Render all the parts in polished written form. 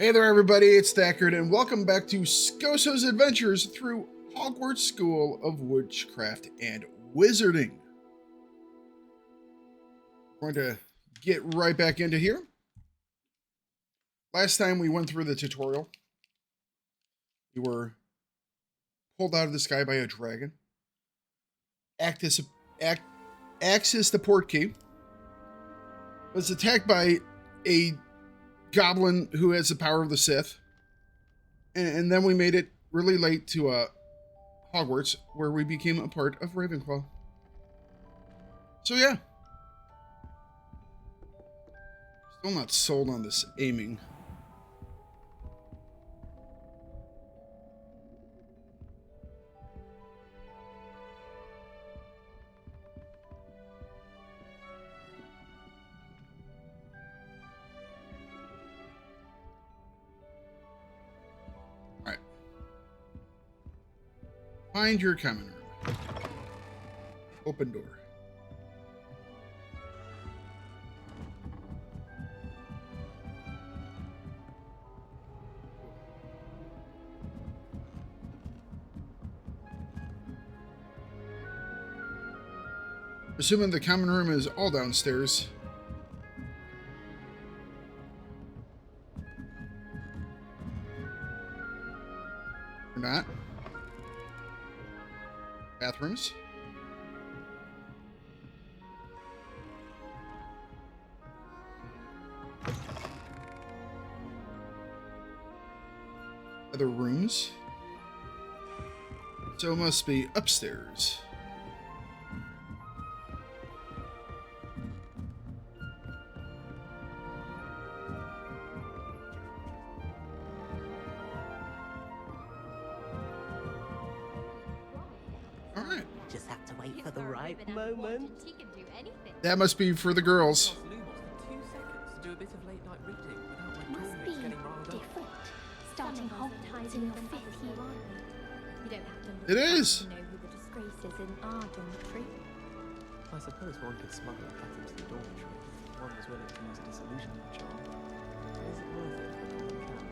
Hey there, everybody, it's Thakard, and welcome back to Scoso's Adventures through Hogwarts School of Witchcraft and Wizarding. We're going to get right back into here. Last time we went through the tutorial, we were pulled out of the sky by a dragon. Access the port key. Was attacked by a goblin who has the power of the Sith. And then we made it really late to Hogwarts, where we became a part of Ravenclaw. So yeah. Still not sold on this aiming. Find your common room. Open door. Assuming the common room is all downstairs. Or not. Bathrooms. Other rooms. So it must be upstairs. Moment. That must be for the girls. Starting Hogwarts in your 5th year. You don't have to It is. know who the disgraces in our dormitory. I suppose one could smuggle a cat into the dormitory. One was willing to use a disillusionment charm. But is it worth it for a common cat?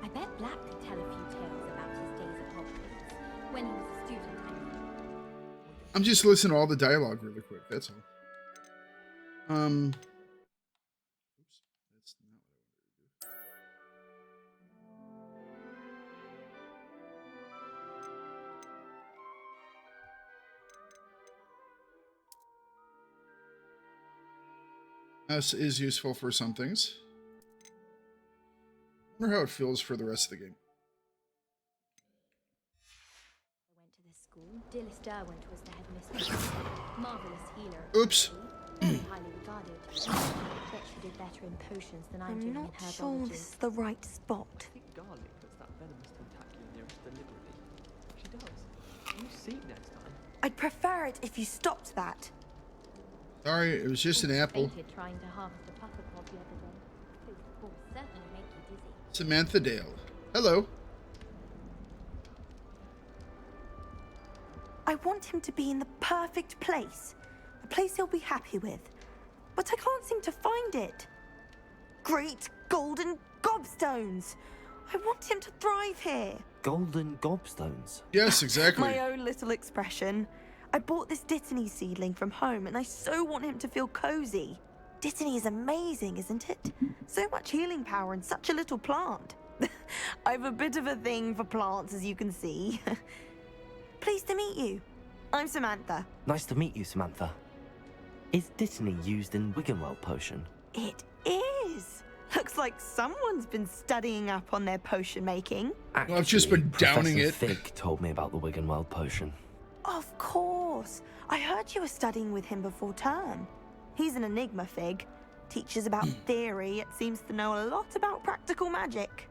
I bet Black could tell a few tales about his days at Hogwarts when he was a student. I'm just listening to all the dialogue really quick, that's all. Oops. That's not what I wanted to do. Mouse is useful for some things. I wonder how it feels for the rest of the game. Dear Miss Derwent was the headmistress. Marvelous healer. Oops. Very highly regarded. Bet she did better in potions than I'm doing in not herbology. sure this is the right spot. I think Garlic puts that venomous tentaculum nearest deliberately. She does. You see next time. I'd prefer it if you stopped that. Sorry, it was just an apple. Fainted trying to harvest a puffapod the other day. Those balls certainly make you dizzy. Samantha Dale. Hello. I want him to be in the perfect place. A place he'll be happy with. But I can't seem to find it. Great golden gobstones! I want him to thrive here. Golden gobstones? Yes, exactly. My own little expression. I bought this Dittany seedling from home and I so want him to feel cozy. Dittany is amazing, isn't it? So much healing power in such a little plant. I've a bit of a thing for plants, as you can see. Pleased to meet you. I'm Samantha. Nice to meet you, Samantha. Is Dittany used in Wiggenweld potion? It is. Looks like someone's been studying up on their potion making. Well, I've just been downing Professor it. Fig told me about the Wiggenweld potion. Of course. I heard you were studying with him before term. He's an enigma, Fig. Teaches about theory, yet seems to know a lot about practical magic.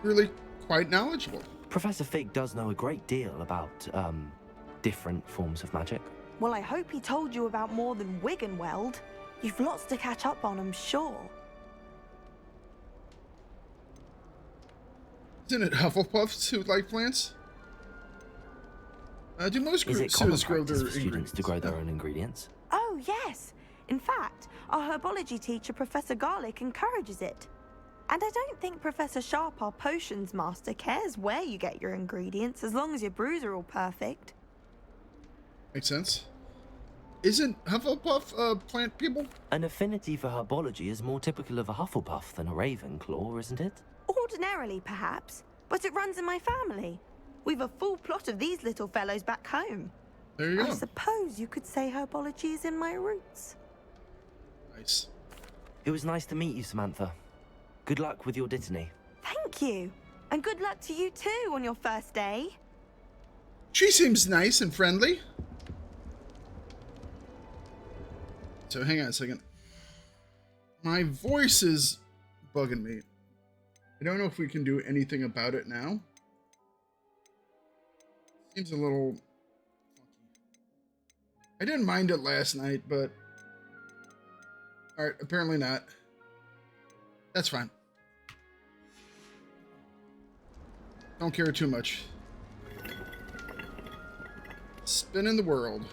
Really quite knowledgeable. Professor Fig does know a great deal about, different forms of magic. Well, I hope he told you about more than Wiggenweld. You've lots to catch up on, I'm sure. Isn't it Hufflepuffs who like plants? Do most Is it groups common grow practice their for students to grow their own ingredients? Oh, yes. In fact, our herbology teacher, Professor Garlick, encourages it. And I don't think Professor Sharp, our potions master, cares where you get your ingredients as long as your brews are all perfect. Makes sense. Isn't Hufflepuff plant people? An affinity for herbology is more typical of a Hufflepuff than a Ravenclaw, isn't it? Ordinarily, perhaps, but it runs in my family. We've a full plot of these little fellows back home. There you I go. suppose you could say herbology is in my roots. Nice. It was nice to meet you, Samantha. Good luck with your Dittany. Thank you. And good luck to you too on your first day. She seems nice and friendly. So hang on a second. My voice is bugging me. I don't know if we can do anything about it now. Seems a little funky. I didn't mind it last night, but... Alright, apparently not. That's fine. Don't care too much. Spinning the world.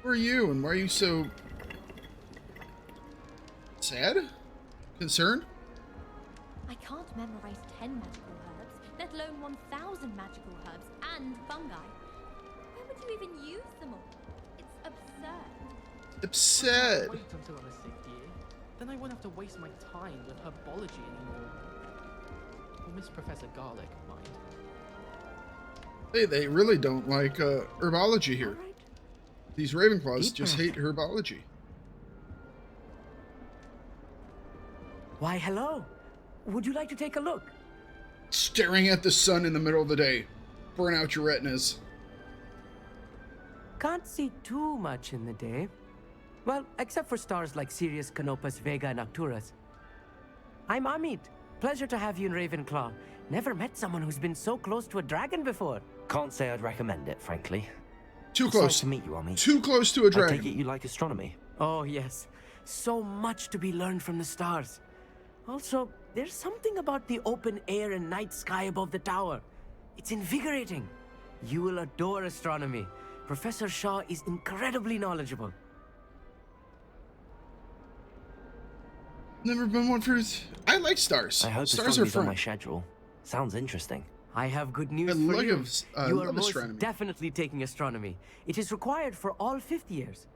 Who are you, and why are you so... sad? Concerned? I can't memorize 10 magical herbs, let alone 1,000 magical herbs and fungi. Where would you even use them all? It's absurd. Upset. Wait until I'm a 6th year. Then I won't have to waste my time with herbology anymore. Or Miss Professor Garlick, mind. Hey, they really don't like herbology here. All right. These Ravenclaws just hate herbology. Why, hello. Would you like to take a look? Staring at the sun in the middle of the day. Burn out your retinas. Can't see too much in the day. Well, except for stars like Sirius, Canopus, Vega, and Arcturus. I'm Amit. Pleasure to have you in Ravenclaw. Never met someone who's been so close to a dragon before. Can't say I'd recommend it, frankly. Too It's nice close. to meet you, Ami. Too close to a I take it dragon. you like astronomy. Oh, yes. So much to be learned from the stars. Also, there's something about the open air and night sky above the tower. It's invigorating. You will adore astronomy. Professor Shaw is incredibly knowledgeable. Never been one for... I like stars. I hope Stars are astronomy's on fun. my schedule. Sounds interesting. I have good news I for love you. You are love most astronomy. definitely taking astronomy. It is required for all 5th years.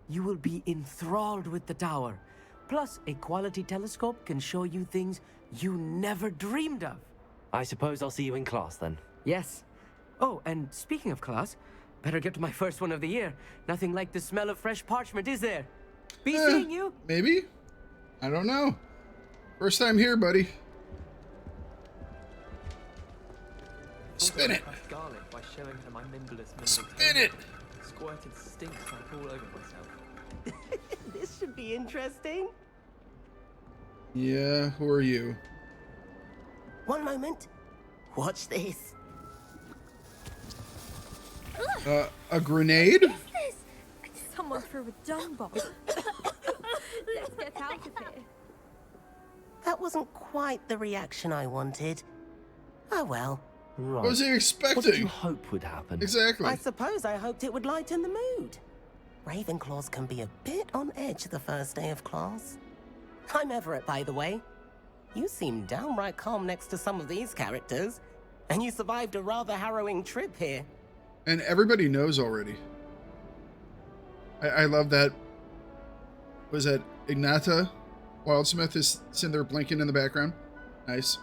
You will be enthralled with the tower. Plus, a quality telescope can show you things you never dreamed of. I suppose I'll see you in class then. Yes. Oh, and speaking of class, better get to my first one of the year. Nothing like the smell of fresh parchment, is there? Be seeing you. Maybe? I don't know. First time here, buddy. Spin it. Impressed Garlick by showing her my nimblest Spin it. Squirted stinks like all over myself. This should be interesting. Yeah, who are you? One moment. Watch this. A grenade? What's this? Someone threw a dung bomb. Let's get out of here. That wasn't quite the reaction I wanted. Oh well. Right. What was he What did you expecting? hope would happen? Exactly. I suppose I hoped it would lighten the mood. Ravenclaws can be a bit on edge the first day of class. I'm Everett, by the way. You seem downright calm next to some of these characters. And you survived a rather harrowing trip here. And everybody knows already. I love that. Was that Ignata Wildsmith is sitting there blinking in the background? Nice.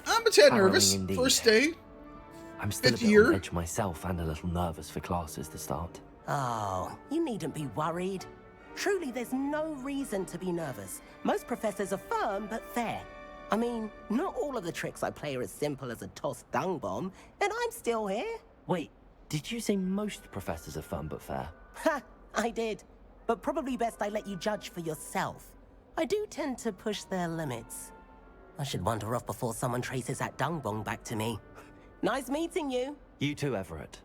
I'm a tad Harrowing nervous. indeed. First day. I'm still a Fifth bit year. on edge myself and a little nervous for classes to start. Oh, you needn't be worried. Truly, there's no reason to be nervous. Most professors are firm but fair. I mean, not all of the tricks I play are as simple as a tossed dung bomb, and I'm still here. Wait, did you say most professors are fun but fair? Ha! I did. But probably best I let you judge for yourself. I do tend to push their limits. I should wander off before someone traces that dung bomb back to me. Nice meeting you. You too, Everett.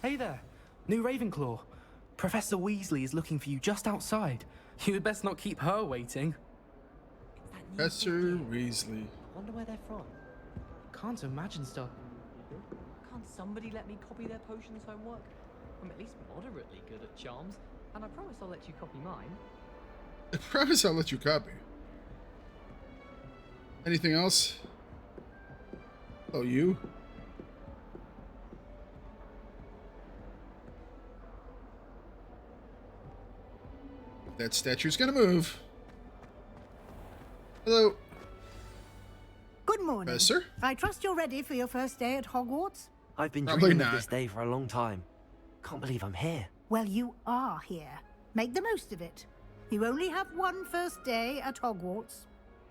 Hey there, new Ravenclaw. Professor Weasley is looking for you just outside. You'd best not keep her waiting. Professor Weasley. Wonder where they're from. Can't imagine stuff. Can't somebody let me copy their potions homework? I'm at least moderately good at charms, and I promise I'll let you copy mine. I promise I'll let you copy. Anything else? Oh, you? That statue's gonna move. Hello. Good morning. Professor? I trust you're ready for your first day at Hogwarts? I've been Probably dreaming not. of this day for a long time. Can't believe I'm here. Well, you are here. Make the most of it. You only have one first day at Hogwarts.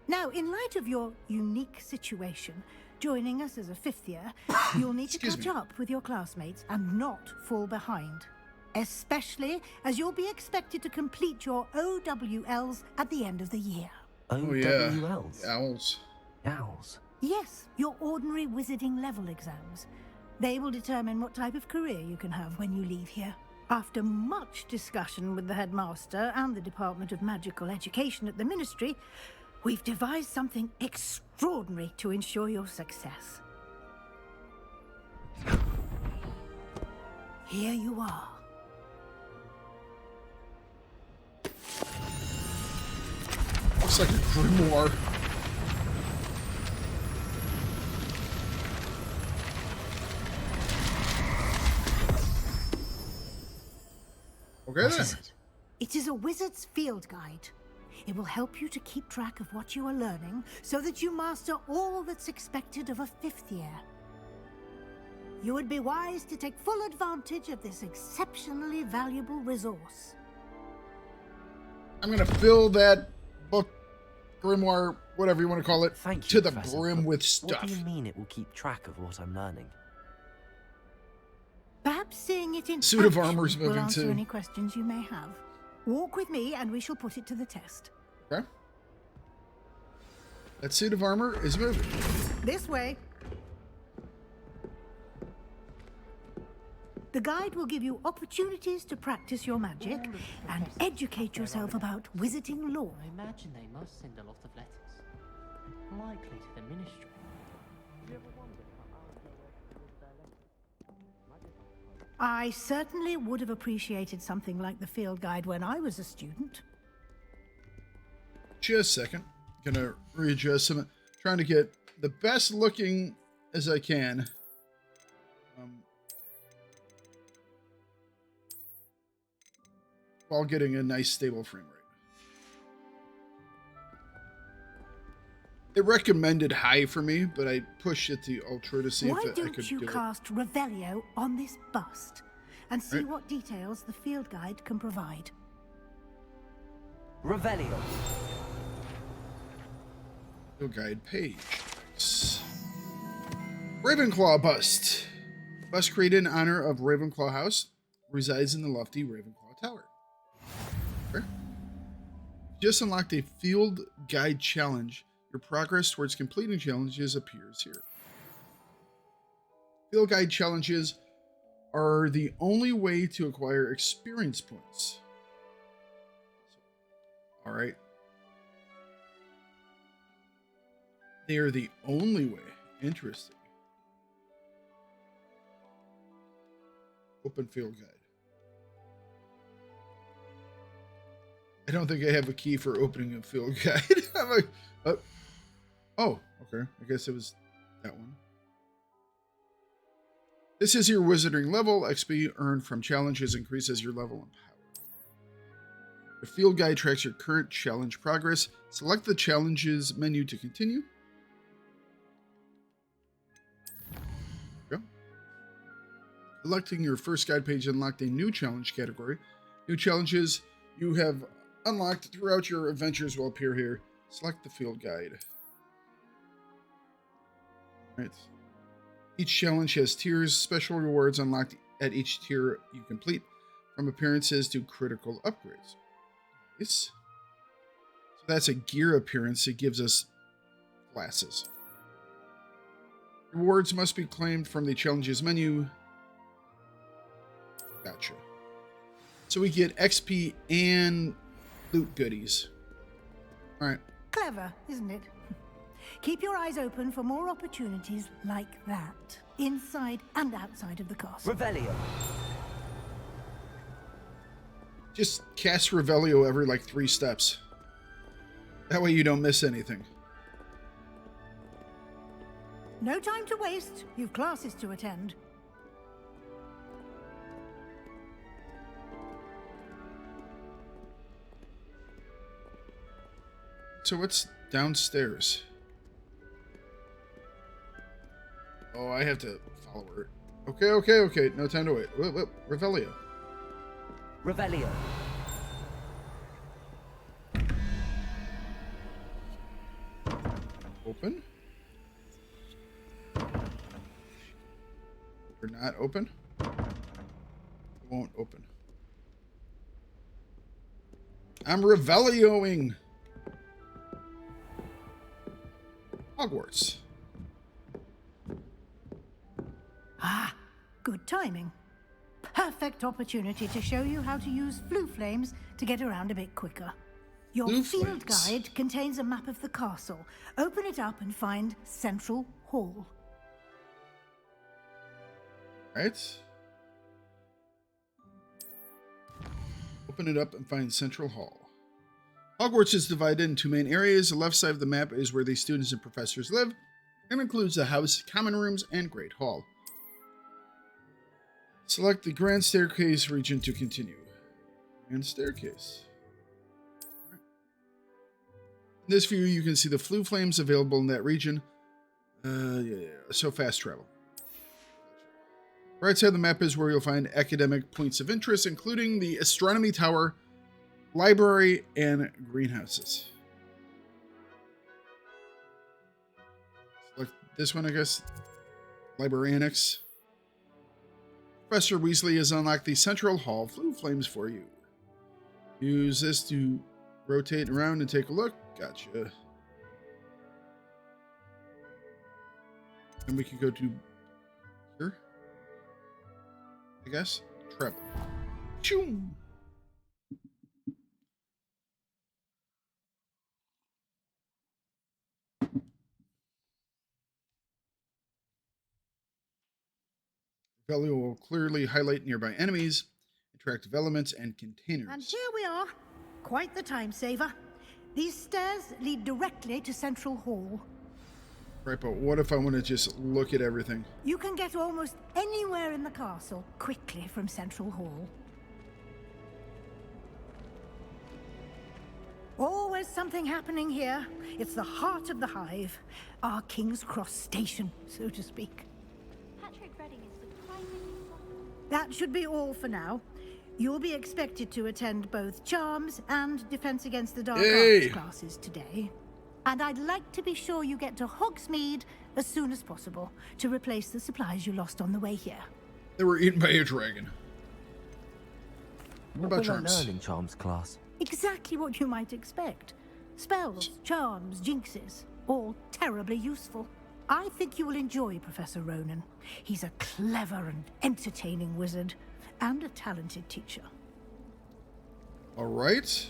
Now, in light of your unique situation, joining us as a fifth year, you'll need to Excuse catch me. up with your classmates and not fall behind. Especially as you'll be expected to complete your OWLs at the end of the year. Oh, yeah. OWLs? Owls. Owls. Yes, your ordinary wizarding level exams. They will determine what type of career you can have when you leave here. After much discussion with the headmaster and the Department of Magical Education at the Ministry, we've devised something extraordinary to ensure your success. Here you are. Looks like a grimoire. Okay What then. is it? It is a wizard's field guide. It will help you to keep track of what you are learning so that you master all that's expected of a fifth year. You would be wise to take full advantage of this exceptionally valuable resource. I'm gonna fill that book, grimoire, whatever you want to call it, Thank to you, the Professor, brim but with What stuff. do you mean it will keep track of what I'm learning? Perhaps seeing it in Suit of action armor's will moving answer too. any questions you may have. Walk with me and we shall put it to the test. Okay. That suit of armor is moving. This way. The guide will give you opportunities to practice your magic and educate yourself about wizarding lore. I imagine they must send a lot of letters. Likely to the Ministry. I certainly would have appreciated something like the field guide when I was a student. Just a second. Gonna readjust some. Trying to get the best looking as I can. While getting a nice stable frame rate. It recommended high for me, but I pushed it to ultra to see Why if I don't could you do it. cast Revelio on this bust and see Right. what details the field guide can provide? Revelio. Field guide page. Nice. Ravenclaw bust. Bust created in honor of Ravenclaw House resides in the lofty Ravenclaw Tower. Okay. Just unlocked a field guide challenge. Your progress towards completing challenges appears here. Field guide challenges are the only way to acquire experience points. All right. They are the only way. Interesting. Open field guide. I don't think I have a key for opening a field guide. I'm like, oh, okay. I guess it was that one. This is your wizarding level. XP earned from challenges increases your level and power. The field guide tracks your current challenge progress. Select the challenges menu to continue. Go. Selecting your first guide page unlocked a new challenge category. New challenges you have unlocked throughout your adventures will appear here. Select the field guide. Right. Each challenge has tiers, special rewards unlocked at each tier you complete, from appearances to critical upgrades. Nice. So that's a gear appearance. It gives us glasses. Rewards must be claimed from the challenges menu. Gotcha. So we get XP and loot goodies. All right. Clever, isn't it? Keep your eyes open for more opportunities like that, inside and outside of the castle. Revelio. Just cast Revelio every like 3 steps. That way you don't miss anything. No time to waste. You've classes to attend. So what's downstairs? Oh, I have to follow her. Okay. No time to wait. Whoop. Revelio. Revelio. Open. You're not open. It won't open. I'm Revelioing. Hogwarts. Ah, good timing. Perfect opportunity to show you how to use flue flames to get around a bit quicker. Your Flue field flames. guide contains a map of the castle. Open it up and find Central Hall. Right. Open it up and find Central Hall. Hogwarts is divided into 2 main areas. The left side of the map is where the students and professors live, and includes the house, common rooms, and Great Hall. Select the Grand Staircase region to continue. Grand Staircase. In this view, you can see the flue flames available in that region. So fast travel. Right side of the map is where you'll find academic points of interest, including the Astronomy Tower, library, and greenhouses. Select this one, I guess. Library Annex. Professor Weasley has unlocked the Central Hall flue flames for you. Use this to rotate around and take a look. Gotcha. And we can go to here, I guess. Travel. Choo! Revelio will clearly highlight nearby enemies, attractive elements, and containers. And here we are. Quite the time saver. These stairs lead directly to Central Hall. Right, but what if I want to just look at everything? You can get almost anywhere in the castle quickly from Central Hall. Always something happening here. It's the heart of the hive. Our King's Cross station, so to speak. Patrick Redding is surprisingly soft. That should be all for now. You'll be expected to attend both Charms and Defense Against the Dark Arts classes today. And I'd like to be sure you get to Hogsmeade as soon as possible to replace the supplies you lost on the way here. They were eaten by a dragon. What about will I Charms? learn in Charms class? Exactly what you might expect. Spells, charms, jinxes, all terribly useful. I think you will enjoy Professor Ronan. He's a clever and entertaining wizard, and a talented teacher. All right.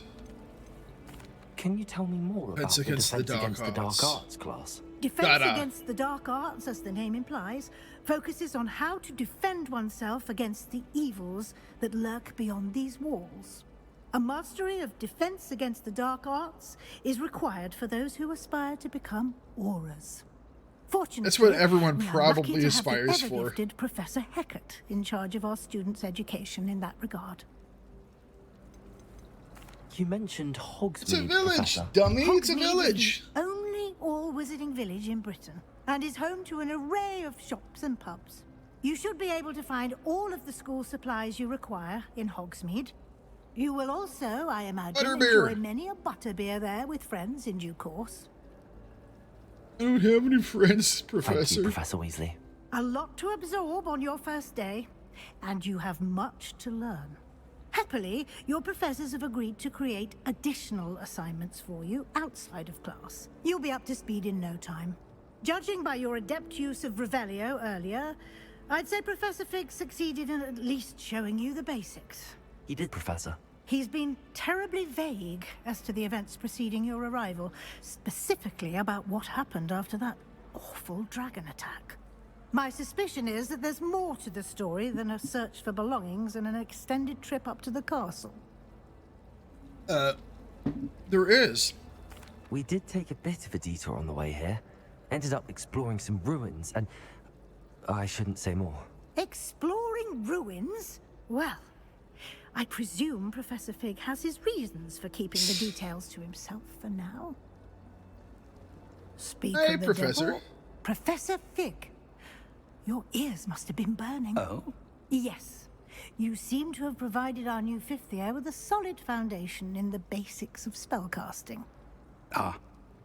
Can you tell me more about Defense the Against the Defense Against the Dark Dark Arts. Arts class? Defense Against the Dark Arts, as the name implies, focuses on how to defend oneself against the evils that lurk beyond these walls. A mastery of Defense Against the Dark Arts is required for those who aspire to become auras. Fortunately, That's what everyone we are probably lucky to aspires have the for. ever-gifted Professor Thakard in charge of our students' education in that regard. You mentioned Hogsmeade, It's a village, Professor. dummy. It's a Hogsmeade is village. the only all-wizarding village in Britain, and is home to an array of shops and pubs. You should be able to find all of the school supplies you require in Hogsmeade. You will also, I imagine, Butterbeer. enjoy many a butterbeer there with friends in due course. I don't have any friends, Thank Professor. you, Professor Weasley. A lot to absorb on your first day, and you have much to learn. Happily, your professors have agreed to create additional assignments for you outside of class. You'll be up to speed in no time. Judging by your adept use of Revelio earlier, I'd say Professor Fig succeeded in at least showing you the basics. He did, Professor. He's been terribly vague as to the events preceding your arrival, specifically about what happened after that awful dragon attack. My suspicion is that there's more to the story than a search for belongings and an extended trip up to the castle. There is. We did take a bit of a detour on the way here. Ended up exploring some ruins and... I shouldn't say more. Exploring ruins? Well, I presume Professor Fig has his reasons for keeping the details to himself for now. Speak Hey, of the Professor. devil. Professor Fig. Your ears must have been burning. Oh? Yes. You seem to have provided our new fifth year with a solid foundation in the basics of spellcasting. Ah,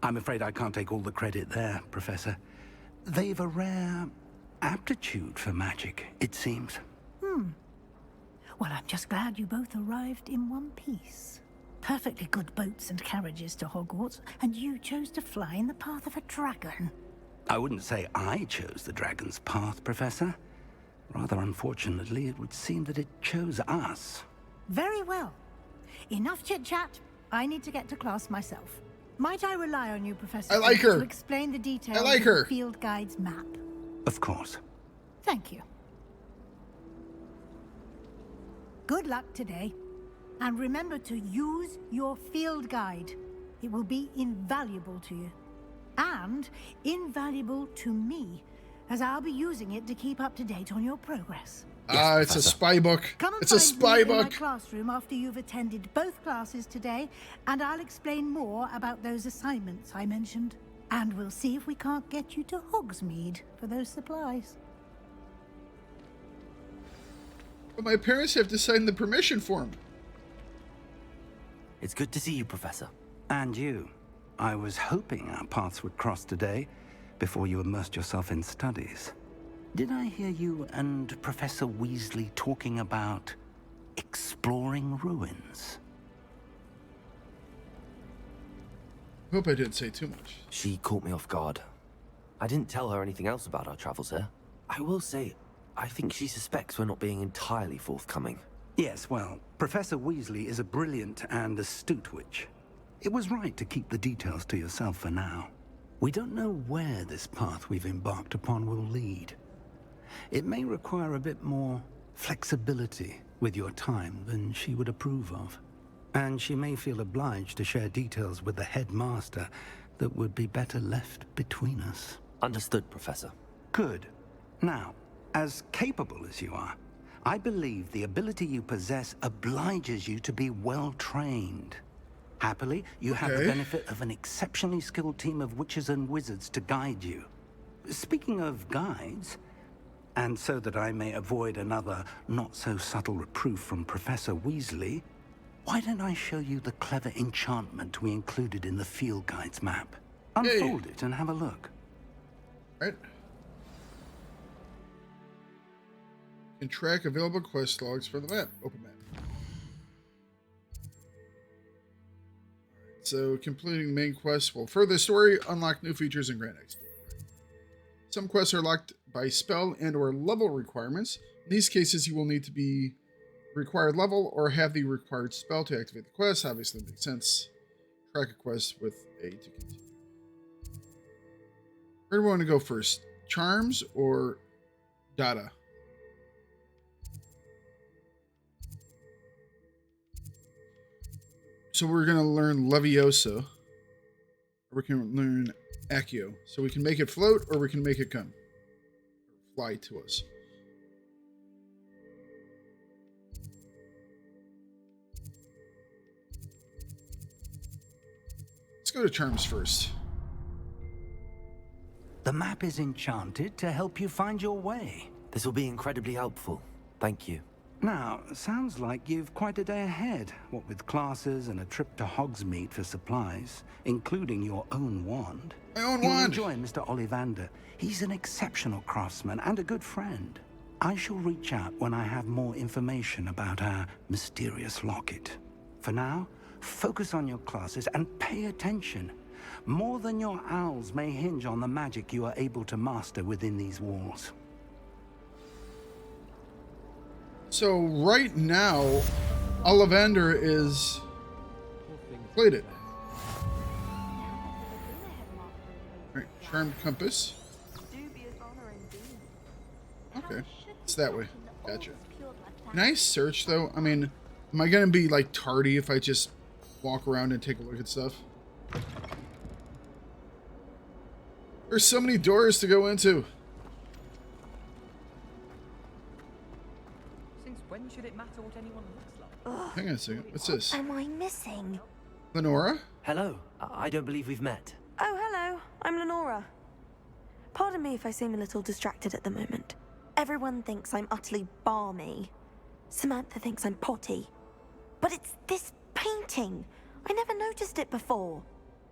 I'm afraid I can't take all the credit there, Professor. They've a rare aptitude for magic, it seems. Well, I'm just glad you both arrived in one piece. Perfectly good boats and carriages to Hogwarts, and you chose to fly in the path of a dragon. I wouldn't say I chose the dragon's path, Professor. Rather unfortunately, it would seem that it chose us. Very well. Enough chit-chat. I need to get to class myself. Might I rely on you, Professor, I like her. to explain the details I like of her. the field guide's map? Of course. Thank you. Good luck today. And remember to use your field guide. It will be invaluable to you. And invaluable to me, as I'll be using it to keep up to date on your progress. It's a spy book. Come and It's a find spy me in my book. classroom after you've attended both classes today, and I'll explain more about those assignments I mentioned. And we'll see if we can't get you to Hogsmeade for those supplies. But my parents have to sign the permission form. It's good to see you, Professor. And you. I was hoping our paths would cross today, before you immersed yourself in studies. Did I hear you and Professor Weasley talking about exploring ruins? Hope I didn't say too much. She caught me off guard. I didn't tell her anything else about our travels here. I will say, I think she suspects we're not being entirely forthcoming. Yes, well, Professor Weasley is a brilliant and astute witch. It was right to keep the details to yourself for now. We don't know where this path we've embarked upon will lead. It may require a bit more flexibility with your time than she would approve of. And she may feel obliged to share details with the headmaster that would be better left between us. Understood, Professor. Good. Now, as capable as you are, I believe the ability you possess obliges you to be well trained. Happily, you have the benefit of an exceptionally skilled team of witches and wizards to guide you. Speaking of guides, and so that I may avoid another not-so-subtle reproof from Professor Weasley, why don't I show you the clever enchantment we included in the field guide's map? Unfold it and have a look. Right. Can track available quest logs for the map. Open map. So completing main quests will further the story, unlock new features, and grant XP. Some quests are locked by spell and or level requirements. In these cases, you will need to be required level or have the required spell to activate the quest. Obviously makes sense. Track a quest with A to continue. Where do we want to go first? Charms or Data? So we're going to learn Leviosa. Or we can learn Accio. So we can make it float or we can make it come. Fly to us. Let's go to Charms first. The map is enchanted to help you find your way. This will be incredibly helpful. Thank you. Now, sounds like you've quite a day ahead, what with classes and a trip to Hogsmeade for supplies, including your own wand. My own You'll wand! enjoy Mr. Ollivander. He's an exceptional craftsman and a good friend. I shall reach out when I have more information about our mysterious locket. For now, focus on your classes and pay attention. More than your owls may hinge on the magic you are able to master within these walls. So right now, Ollivander is plated. Alright, charmed compass. Okay, it's that way. Gotcha. Can I search though? I mean, am I gonna be like tardy if I just walk around and take a look at stuff? There's so many doors to go into. Since when should it matter what anyone looks like? Hang on a second. What's this? Am I missing? Lenora? Hello. I don't believe we've met. Oh, hello. I'm Lenora. Pardon me if I seem a little distracted at the moment. Everyone thinks I'm utterly balmy. Samantha thinks I'm potty. But it's this painting. I never noticed it before.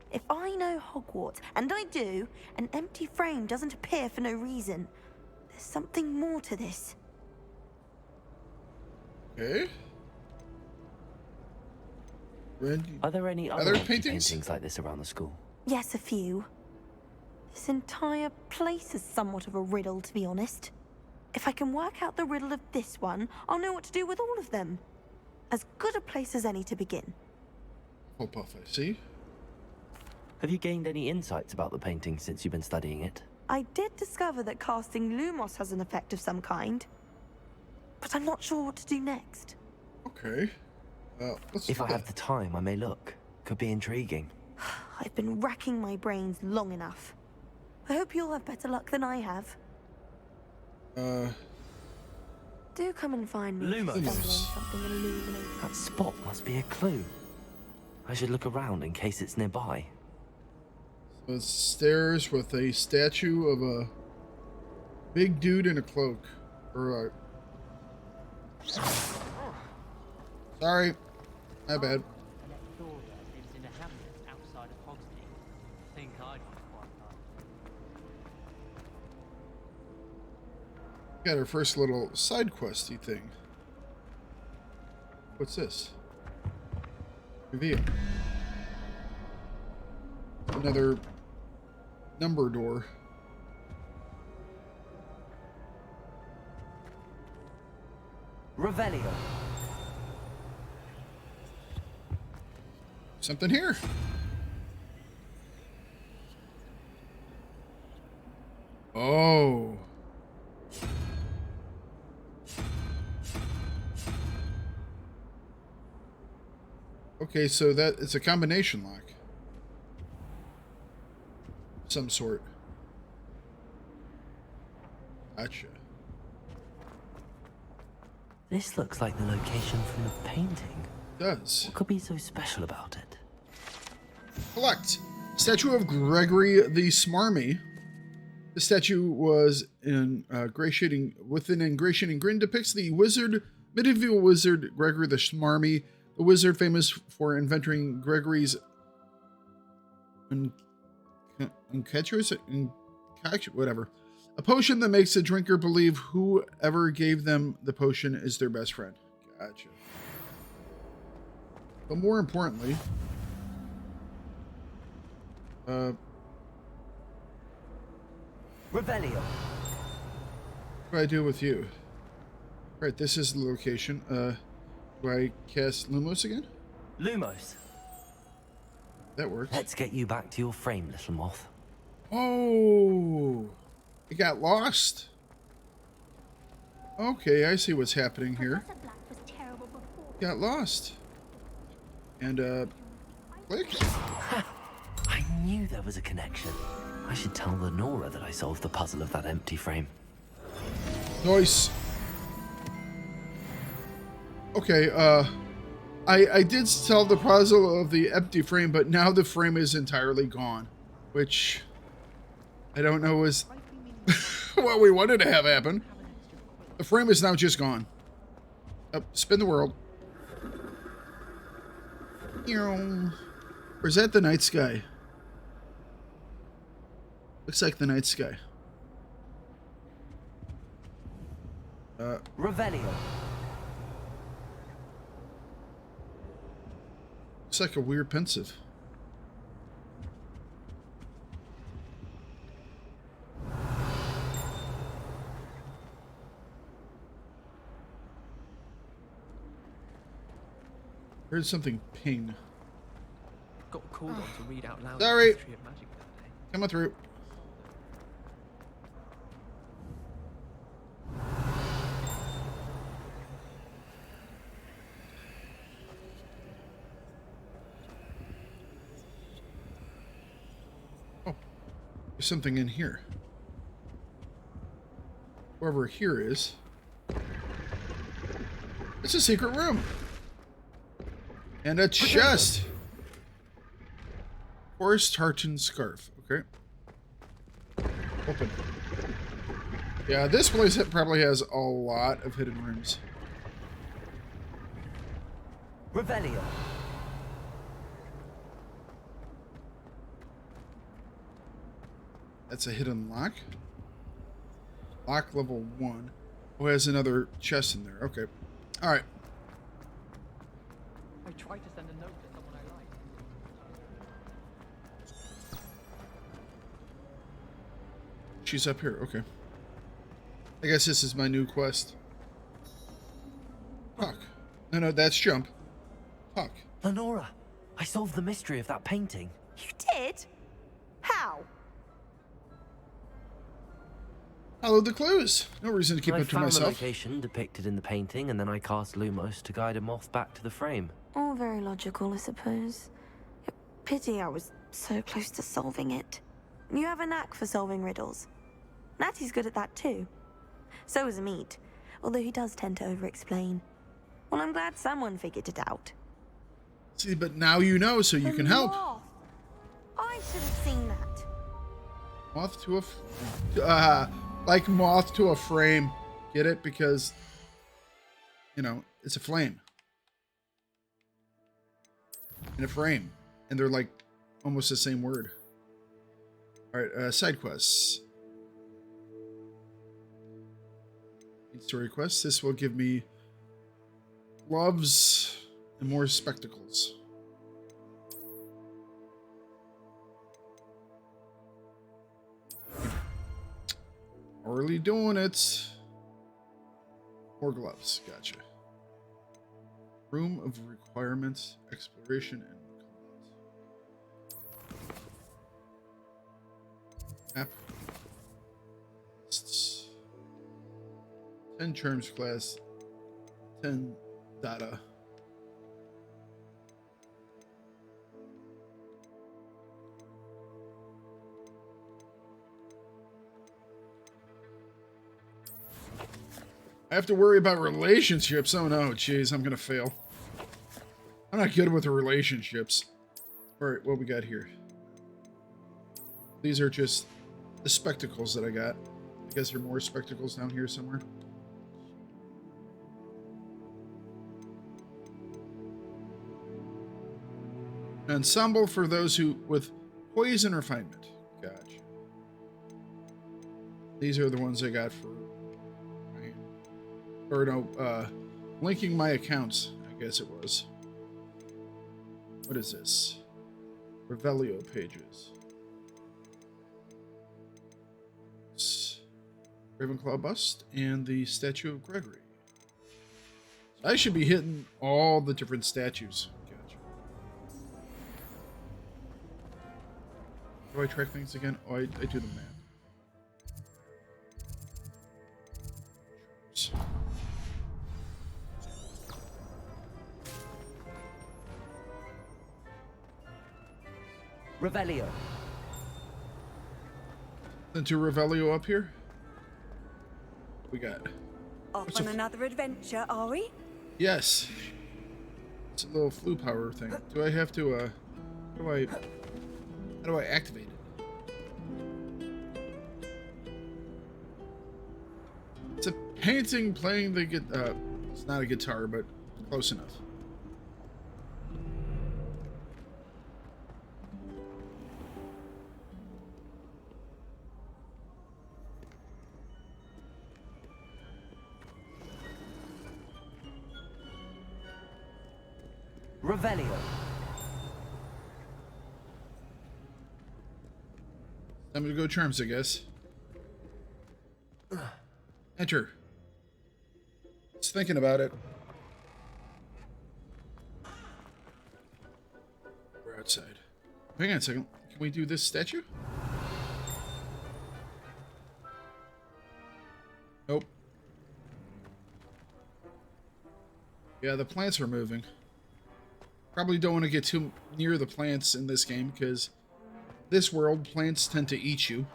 If I know Hogwarts, and I do, an empty frame doesn't appear for no reason. There's something more to this. Okay. Are there any other other paintings? paintings like this around the school? Yes, a few. This entire place is somewhat of a riddle, to be honest. If I can work out the riddle of this one, I'll know what to do with all of them. As good a place as any to begin. Hop off, I see. Have you gained any insights about the painting since you've been studying it? I did discover that casting Lumos has an effect of some kind. But I'm not sure what to do next. Okay. If I have the time, I may look. Could be intriguing. I've been racking my brains long enough. I hope you'll have better luck than I have. Do come and find me. Lumos. Stumbling something illuminating. That spot must be a clue. I should look around in case it's nearby. So it's stairs with a statue of a big dude in a cloak. Or sorry. My bad. Thakard lives in a hamlet outside of Hogsmeade. Think I'd want quite like. Got our first little side questy thing. What's this? Reveal. Another number door. Revelio. Something here. Oh. Okay, so that it's a combination lock. Some sort. Gotcha. This looks like the location from the painting. It does. What could be so special about it? Collect. Statue of Gregory the Smarmy. The statue was ingratiating with an ingratiating grin depicts the medieval wizard Gregory the Smarmy, a wizard famous for inventing Gregory's whatever. A potion that makes the drinker believe whoever gave them the potion is their best friend. Gotcha. But more importantly, Revelio. what do I do with you? Right, this is the location. Do I cast Lumos again? Lumos. That works. Let's get you back to your frame, little moth. Oh, it got lost. Okay, I see what's happening here. Got lost. And click. I knew there was a connection. I should tell Lenora that I solved the puzzle of that empty frame. Nice. Okay, I did solve the puzzle of the empty frame, but now the frame is entirely gone, which I don't know is what we wanted to have happen. The frame is now just gone. Spin the world. Or is that the night sky? Looks like the night sky. Revelio. Looks like a weird pensive. Heard something ping. Got called on to read out loud Sorry. the history of magic that day. Coming through. Oh, there's something in here. Whoever here is. It's a secret room. And a chest. Forest tartan scarf. Okay. Open. Yeah, this place probably has a lot of hidden rooms. Revelio. That's a hidden lock. Lock level 1. Oh, it has another chest in there. Okay. Alright. I tried to send a note to someone I like. She's up here. Okay. I guess this is my new quest. Fuck. No, that's jump. Fuck. Lenora, I solved the mystery of that painting. You did? How? Follow the clues. No reason to keep I it to found the myself. location depicted in the painting, and then I cast Lumos to guide a moth back to the frame. All very logical, I suppose. Pity I was so close to solving it. You have a knack for solving riddles. Natty's good at that too. So is Amit, although he does tend to over-explain. Well, I'm glad someone figured it out. See, but now you know, so you can help. Moth. I should have seen that. Moth to a... like moth to a frame. Get it? Because, you know, it's a flame. In a frame. And they're like almost the same word. Alright, side quests. Story quests. This will give me gloves and more spectacles. Already doing it. More gloves. Gotcha. Room of requirements, exploration, and combat. Map. Lists. 10 charms class. 10 data. I have to worry about relationships. Oh no, jeez, I'm gonna fail. I'm not good with the relationships. Alright, what we got here? These are just the spectacles that I got. I guess there are more spectacles down here somewhere. An ensemble for those who with poison refinement. Gotcha. These are the ones I got for linking my accounts, I guess it was. What is this? Revelio pages. Ravenclaw bust and the statue of Gregory. So I should be hitting all the different statues. Gotcha. Do I track things again? Oh, I do the math. Revelio. Then to Revelio up here. What we got? Off on another adventure, are we? Yes. It's a little flu power thing. Do I have to how do I activate it? It's a painting playing the it's not a guitar, but close enough. Revelio. Time to go charms, I guess. Enter. Just thinking about it. Hogwarts side. Hang on a second. Can we do this statue? Nope. Yeah, the plants are moving. Probably don't want to get too near the plants in this game, because this world, plants tend to eat you.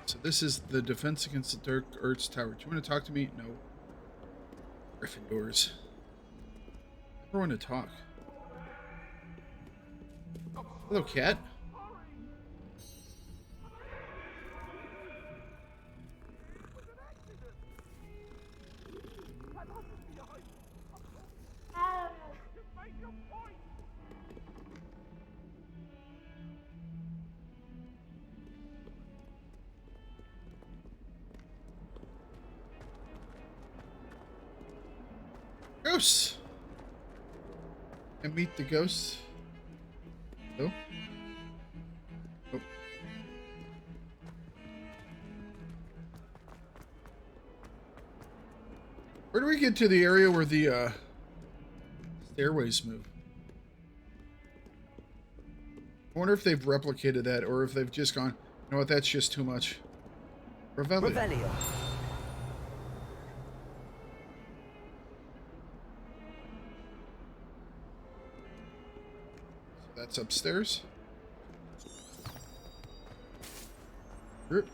So this is the defense against the Dark Arts Tower. Do you want to talk to me? No. Gryffindors. I never want to talk. Hello, cat. Ghosts! And meet the ghosts. No? Oh. Where do we get to the area where the stairways move? I wonder if they've replicated that, or if they've just gone, you know what, that's just too much. Revelio. Revelio. That's upstairs. Sure.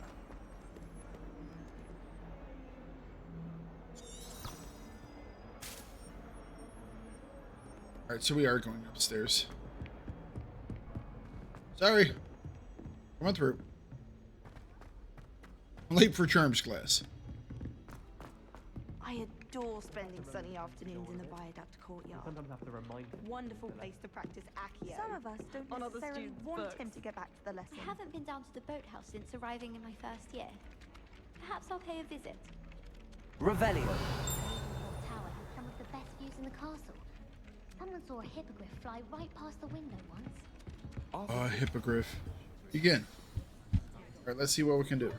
Alright, so we are going upstairs. Sorry. Come on through. I'm late for Charms class. I adore spending sunny afternoons in the Viaduct courtyard. Sometimes I have to remind him. Wonderful place to practice Accio. Some of us don't On other necessarily students' want books. him to get back to the lesson. I haven't been down to the boathouse since arriving in my first year. Perhaps I'll pay a visit. Revelio. The tower has some of the best views in the castle. Someone saw a hippogriff fly right past the window once. Hippogriff. Begin. Alright, let's see what we can do.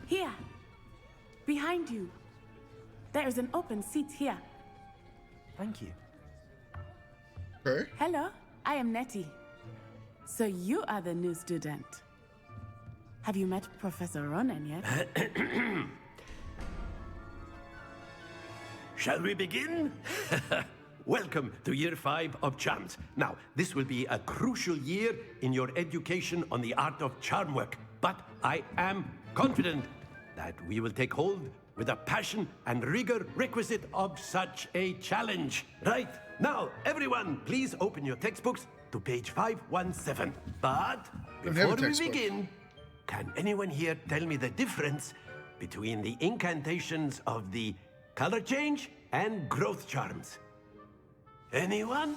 Here, behind you. There is an open seat here. Thank you. Okay. Hello, I am Nettie. So you are the new student. Have you met Professor Ronan yet? Shall we begin? Welcome to Year 5 of Charms. Now, this will be a crucial year in your education on the art of charm work, but I am confident that we will take hold with the passion and rigor requisite of such a challenge. Right, now, everyone, please open your textbooks to page 517. But before we begin, can anyone here tell me the difference between the incantations of the color change and growth charms? Anyone?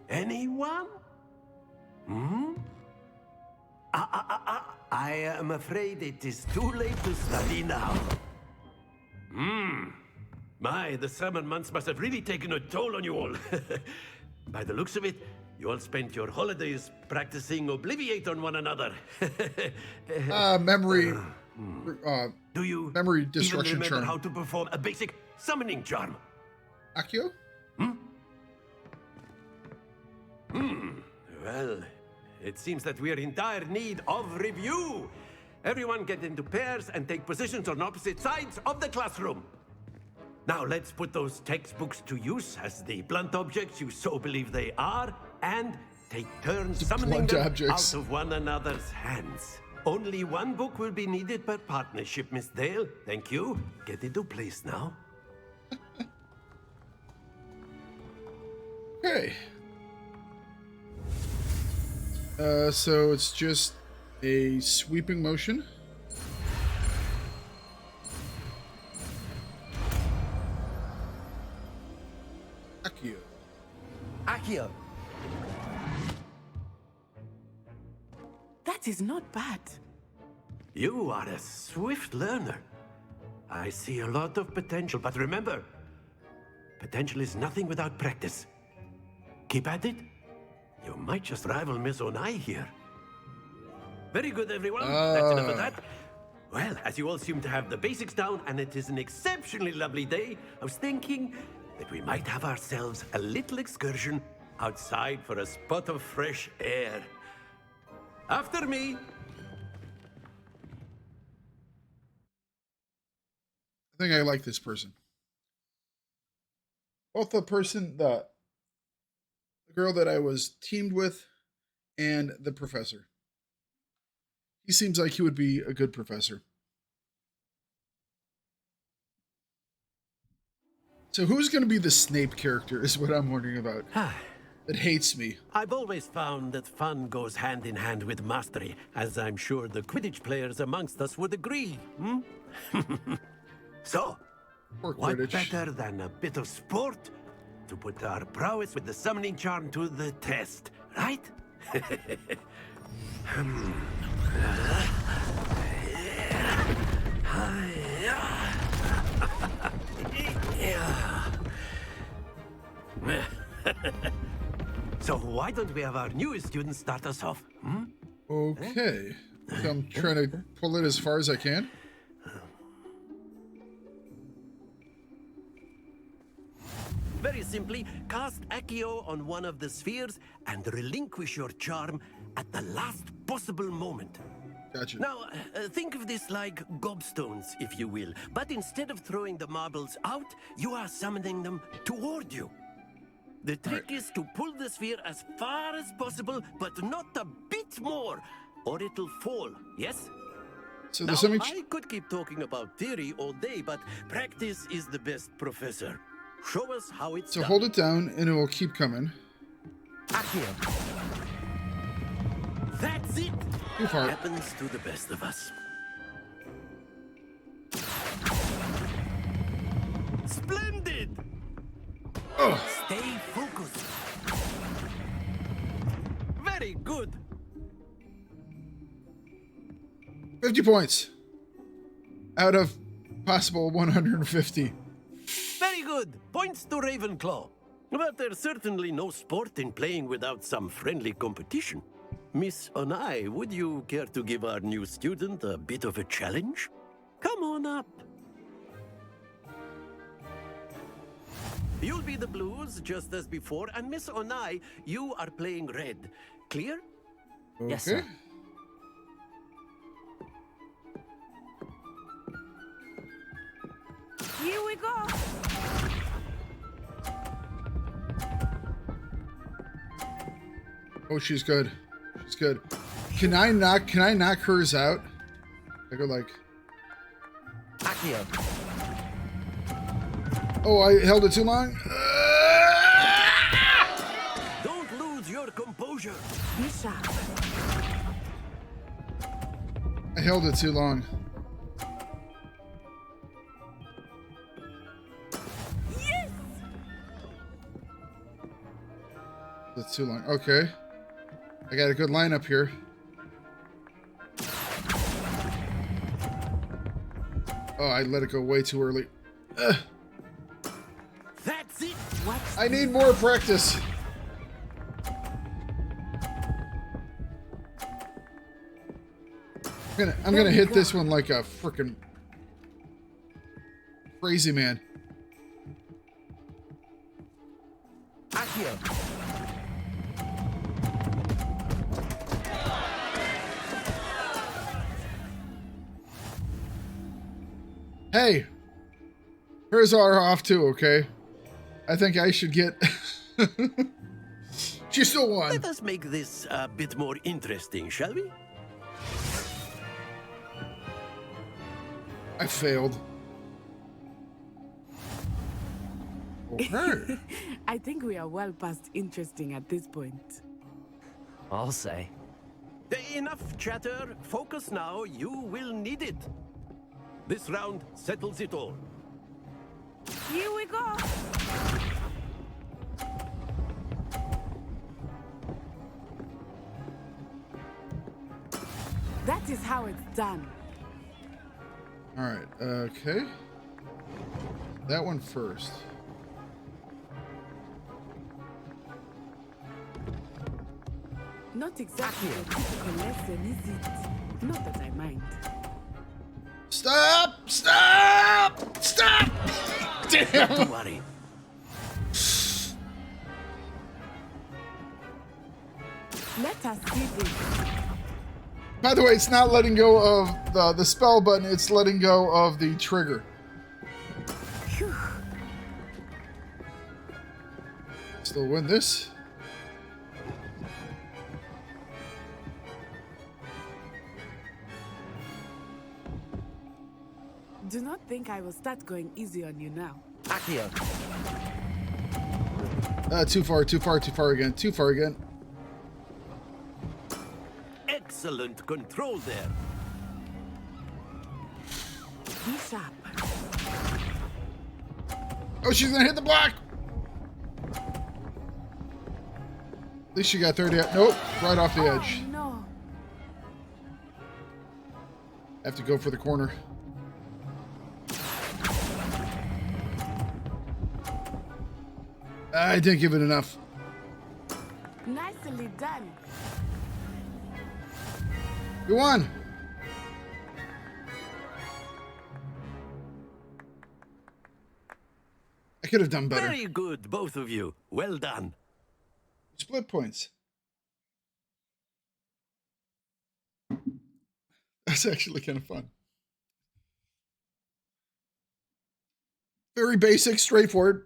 Anyone? I am afraid it is too late to study now. My, the summer months must have really taken a toll on you all. By the looks of it, you all spent your holidays practicing Obliviate on one another. Memory. Do you memory even destruction remember charm. how to perform a basic summoning charm? Accio? Well, it seems that we are in dire need of review. Everyone get into pairs and take positions on opposite sides of the classroom. Now let's put those textbooks to use as the blunt objects you so believe they are, and take turns summoning blunt them objects. out of one another's hands. Only one book will be needed per partnership, Miss Dale. Thank you. Get into place now. Okay. So it's just a sweeping motion. Accio. Accio. That is not bad. You are a swift learner. I see a lot of potential, but remember, potential is nothing without practice. Keep at it, You might just rival Miss Onai here. Very good, everyone. That's enough of that. Well, as you all seem to have the basics down, and it is an exceptionally lovely day, I was thinking that we might have ourselves a little excursion outside for a spot of fresh air. After me. I think I like this person. Both the girl that I was teamed with and the professor. He seems like he would be a good professor. So who's going to be the Snape character is what I'm wondering about. That hates me. I've always found that fun goes hand in hand with mastery, as I'm sure the Quidditch players amongst us would agree. So, what better than a bit of sport to put our prowess with the summoning charm to the test, right? So why don't we have our newest student start us off? Okay. So I'm trying to pull it as far as I can. Very simply, cast Accio on one of the spheres and relinquish your charm at the last possible moment. Gotcha. Now, think of this like gobstones, if you will. But instead of throwing the marbles out, you are summoning them toward you. The trick is to pull the sphere as far as possible, but not a bit more, or it'll fall, yes? So now, I could keep talking about theory all day, but practice is the best professor. Show us how it's done. Hold it down, and it will keep coming. Accio. That's it! Too far. Happens to the best of us. Splendid! Stay focused. Very good. 50 points. Out of possible 150. Very good. Points to Ravenclaw. But there's certainly no sport in playing without some friendly competition. Miss Onai, would you care to give our new student a bit of a challenge? Come on up. You'll be the blues, just as before, and Miss Onai, you are playing red. Clear? Okay. Yes, sir. Here we go. Oh, she's good. She's good. Can I knock hers out? I go like Accio. Oh, I held it too long. Don't lose your composure. I held it too long. Yes. That's too long. Okay. I got a good lineup here. Oh, I let it go way too early. That's it. I need more practice. I'm gonna hit this one like a frickin' crazy man. Accio. Hey, hers are off too, okay? I think I should get... She still won. Let us make this a bit more interesting, shall we? I failed. Okay. I think we are well past interesting at this point. I'll say. Enough chatter. Focus now. You will need it. This round settles it all. Here we go. That is how it's done. All right. Okay. That one first. Not exactly a typical lesson, is it? Not that I mind. Stop! Stop! Stop! Damn! Not to worry. Let us see this. By the way, it's not letting go of the spell button, it's letting go of the trigger. Phew. Still win this. Do not think I will start going easy on you now. Accio. Too far, too far, too far again, too far again. Excellent control there. Be sharp. Oh, she's gonna hit the block! At least she got 30 out. Nope, right off the edge. Oh, no. Have to go for the corner. I didn't give it enough. Nicely done. We won! I could have done better. Very good, both of you. Well done. Split points. That's actually kind of fun. Very basic, straightforward,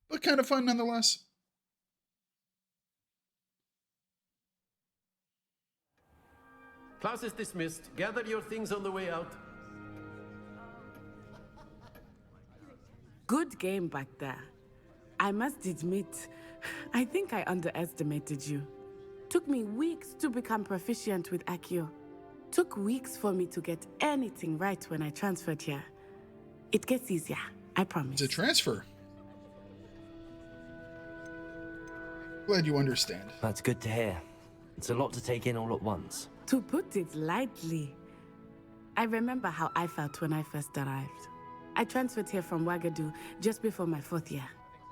but kind of fun nonetheless. Class is dismissed. Gather your things on the way out. Good game back there. I must admit, I think I underestimated you. Took me weeks to become proficient with Accio. Took weeks for me to get anything right when I transferred here. It gets easier, I promise. It's a transfer. Glad you understand. That's good to hear. It's a lot to take in all at once. To put it lightly, I remember how I felt when I first arrived. I transferred here from Wagadu just before my 4th year.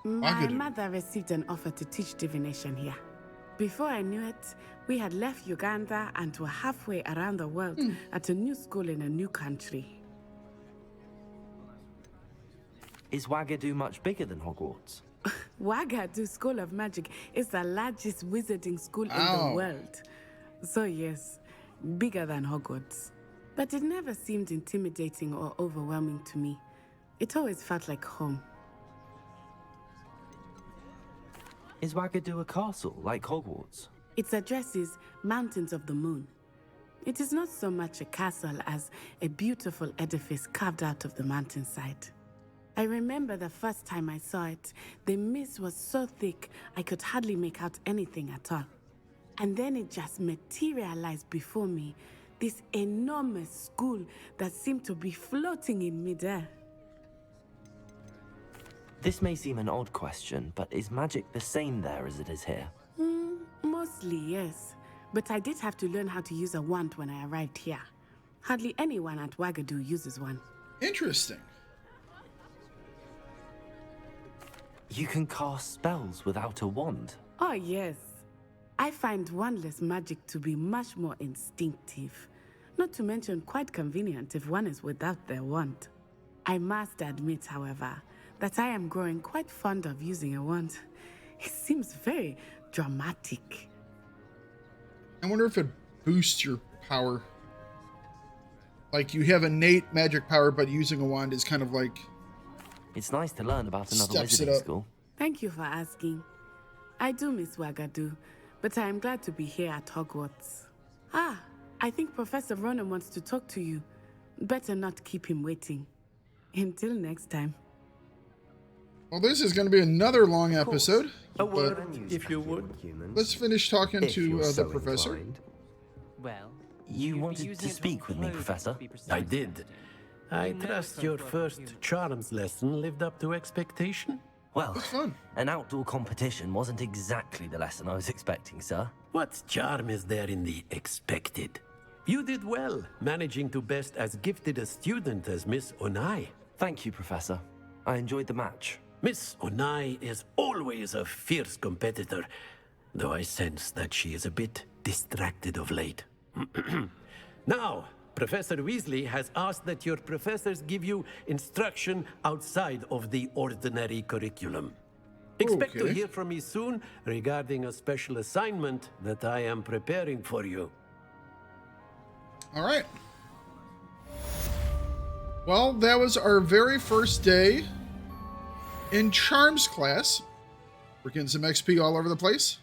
My mother received an offer to teach divination here. Before I knew it, we had left Uganda and were halfway around the world at a new school in a new country. Is Wagadu much bigger than Hogwarts? Wagadu School of Magic is the largest wizarding school in the world. So yes, bigger than Hogwarts. But it never seemed intimidating or overwhelming to me. It always felt like home. Is Wagadu a castle, like Hogwarts? Its address is Mountains of the Moon. It is not so much a castle as a beautiful edifice carved out of the mountainside. I remember the first time I saw it, the mist was so thick I could hardly make out anything at all. And then it just materialized before me, this enormous school that seemed to be floating in midair. This may seem an odd question, but is magic the same there as it is here? Mostly, yes. But I did have to learn how to use a wand when I arrived here. Hardly anyone at Wagadu uses one. Interesting. You can cast spells without a wand? Oh, yes. I find wandless magic to be much more instinctive. Not to mention quite convenient if one is without their wand. I must admit, however, that I am growing quite fond of using a wand. It seems very dramatic. I wonder if it boosts your power. Like you have innate magic power, but using a wand is kind of like... It's nice to learn about another Steps it wizarding up. school. Thank you for asking. I do miss Wagadu, but I am glad to be here at Hogwarts. Ah, I think Professor Ronan wants to talk to you. Better not keep him waiting. Until next time. Well, this is going to be another long episode. A but word, if you would. let's finish talking to the professor. Well, You wanted to speak with me, Professor? I did. I trust your first charms lesson lived up to expectation? Well, an outdoor competition wasn't exactly the lesson I was expecting, sir. What charm is there in the expected? You did well, managing to best as gifted a student as Miss Onai. Thank you, Professor. I enjoyed the match. Miss Onai is always a fierce competitor, though I sense that she is a bit distracted of late. Now, Professor Weasley has asked that your professors give you instruction outside of the ordinary curriculum. Expect to hear from me soon regarding a special assignment that I am preparing for you. All right. Well, that was our very first day in Charms class. We're getting some XP all over the place.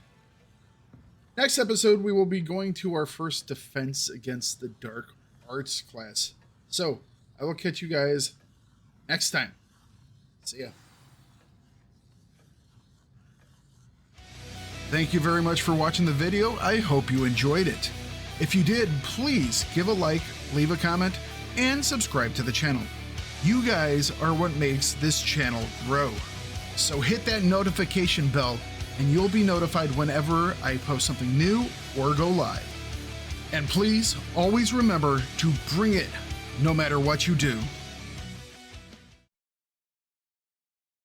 Next episode, we will be going to our first Defense Against the Dark Arts class. So, I will catch you guys next time. See ya. Thank you very much for watching the video. I hope you enjoyed it. If you did, please give a like, leave a comment, and subscribe to the channel. You guys are what makes this channel grow. So hit that notification bell and you'll be notified whenever I post something new or go live. And please always remember to bring it no matter what you do.